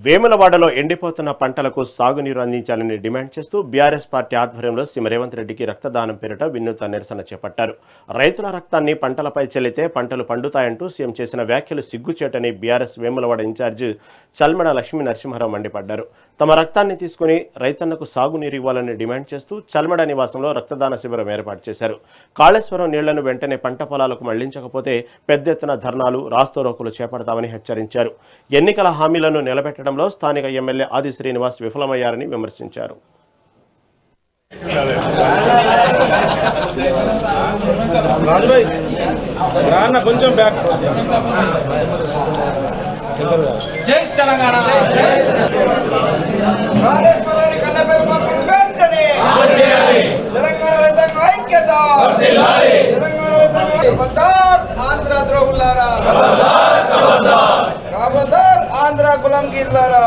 వేములవాడలో ఎండిపోతున్న పంటలకు సాగునీరు అందించాలని డిమాండ్ చేస్తూ బీఆర్ఎస్ పార్టీ ఆధ్వర్యంలో సీఎం రేవంత్ రెడ్డికి రక్తదానం పేరిట వినూత్న నిరసన చేపట్టారు. రైతుల రక్తాన్ని పంటలపై చెల్లితే పంటలు పండుతాయంటూ సీఎం చేసిన వ్యాఖ్యలు సిగ్గుచేటని బీఆర్ఎస్ వేములవాడ ఇన్ఛార్జి చల్మడ లక్ష్మీ నరసింహారావు మండిపడ్డారు. తమ రక్తాన్ని తీసుకుని రైతన్నకు సాగునీరు ఇవ్వాలని డిమాండ్ చేస్తూ చల్మడ నివాసంలో రక్తదాన శిబిరం ఏర్పాటు చేశారు. కాళేశ్వరం నీళ్లను వెంటనే పంట పొలాలకు మళ్లించకపోతే పెద్ద ఎత్తున ధర్నాలు, రాస్తారోకోలు చేపడతామని హెచ్చరించారు. ఎన్నికల హామీలను నిలబెట్టడంలో స్థానిక ఎమ్మెల్యే ఆది శ్రీనివాస్ విఫలమయ్యారని విమర్శించారు. జై తెలంగాణ ఆంధ్ర ద్రోహులారా, ఆంధ్ర గులాంగిర్లారా.